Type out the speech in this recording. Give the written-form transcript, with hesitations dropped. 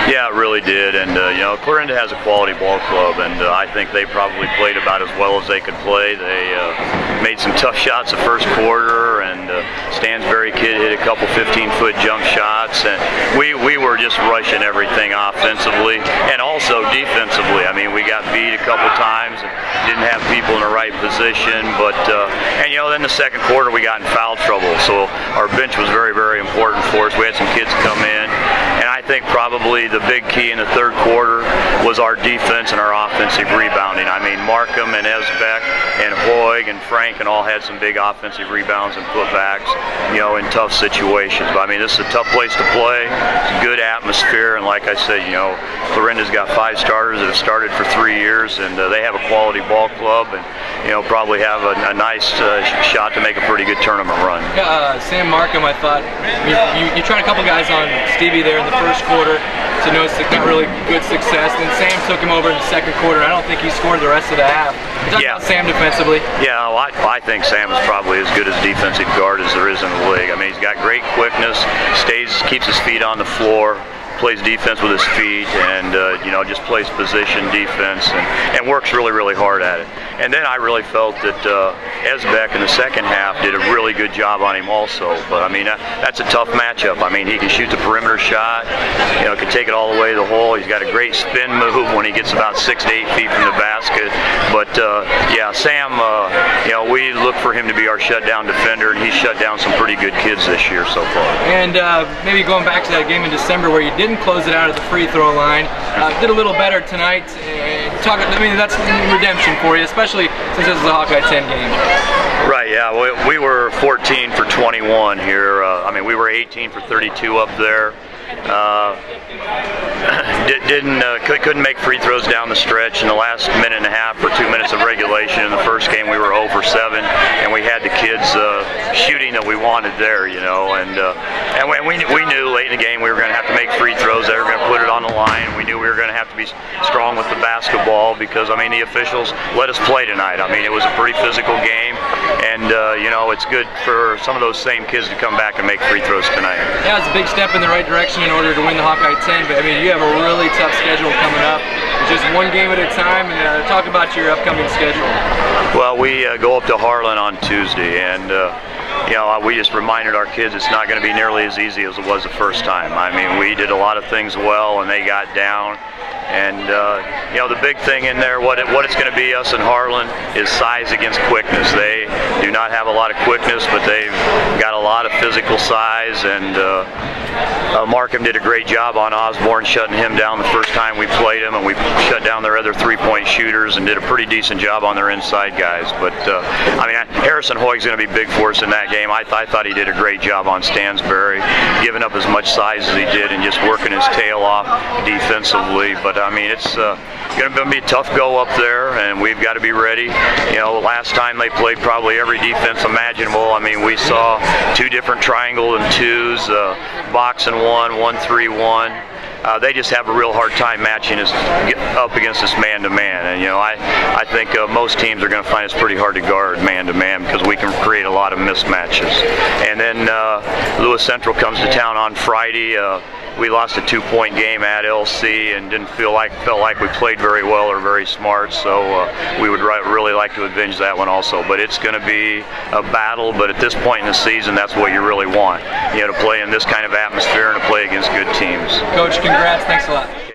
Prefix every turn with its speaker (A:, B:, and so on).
A: Yeah, it really did, and you know, Clarinda has a quality ball club, and I think they probably played about as well as they could play. They made some tough shots the first quarter, and Stansbury kid hit a couple 15-foot jump shots, and we were just rushing everything offensively and also defensively. I mean, we got beat a couple times and didn't have people in the right position, but and you know, then the second quarter we got in foul trouble, so our bench was very, very important for us. We had some kids come in, and I think probably the big key in the third quarter was our defense and our offensive rebounding. I mean, Markham and Esbeck and Hoig and Frank and all had some big offensive rebounds and putbacks, you know, in tough situations. But I mean, this is a tough place to play. It's a good atmosphere, and like I said, you know, Clarinda's got 5 starters that have started for 3 years, and they have a quality ball club, and you know, probably have a nice shot to make a pretty good tournament run.
B: Yeah, Sam Markham, I thought, you tried a couple guys on Stevie there in the first quarter to notice not really good success. Then Sam took him over in the second quarter. I don't think he scored the rest of the half.
A: Yeah.
B: About Sam defensively.
A: Yeah, well, I think Sam is probably as good as defensive guard as there is in the league. I mean, he's got great quickness, keeps his feet on the floor, plays defense with his feet, and you know, just plays position defense and works really, really hard at it. And then I really felt that Esbeck in the second half did a really good job on him also. But I mean, that's a tough matchup. I mean, he can shoot the perimeter shot, you know, can take it all the way to the hole. He's got a great spin move when he gets about 6 to 8 feet from the basket. But yeah, Sam, you know, we look for him to be our shutdown defender, and he's shut down some pretty good kids this year so far.
B: And maybe going back to that game in December where you didn't close it out at the free throw line, did a little better tonight. I mean, that's redemption for you, especially since this is a Hawkeye 10 game.
A: Right, yeah, we were 14 for 21 here. I mean, we were 18 for 32 up there. Couldn't make free throws down the stretch. In the last minute and a half or 2 minutes of regulation in the first game, we were 0 for 7, and we had the kids shooting that we wanted there, you know. And we knew late in the game we were going to have to make free throws. They were going to put it on the line. We knew we were going to have to be strong with the basketball because, I mean, the officials let us play tonight. I mean, it was a pretty physical game, and you know, it's good for some of those same kids to come back and make free throws tonight.
B: Yeah, it's a big step in the right direction in order to win the Hawkeye 10, but I mean, you have a really tough schedule coming up. It's just one game at a time, and talk about your upcoming schedule.
A: Well, we go up to Harlan on Tuesday, and you know, we just reminded our kids it's not going to be nearly as easy as it was the first time. I mean, we did a lot of things well, and they got down. And you know, the big thing in there, what it's going to be, us in Harlan, is size against quickness. They do not have a lot of quickness, but they've got a lot of physical size, and Markham did a great job on Osborne, shutting him down the first time we played him, and we shut down their other 3-point shooters and did a pretty decent job on their inside guys. But I mean, Harrison Hoig's going to be big for us in that game. I thought he did a great job on Stansbury, giving up as much size as he did and just working his tail off defensively. But I mean, it's going to be a tough go up there, and we've got to be ready. You know, last time they played probably every defense imaginable. I mean, we saw 2 different triangle and 2s, box and 1, 1-3-1. They just have a real hard time matching us up against us man-to-man. And you know, I think most teams are going to find it's pretty hard to guard man-to-man because we can create a lot of mismatches. And then Lewis Central comes to town on Friday. We lost a 2-point game at LC and felt like we played very well or very smart, so we would really like to avenge that one also. But it's going to be a battle, but at this point in the season, that's what you really want, you know, to play in this kind of atmosphere and to play against good teams.
B: Coach, congrats. Thanks a lot.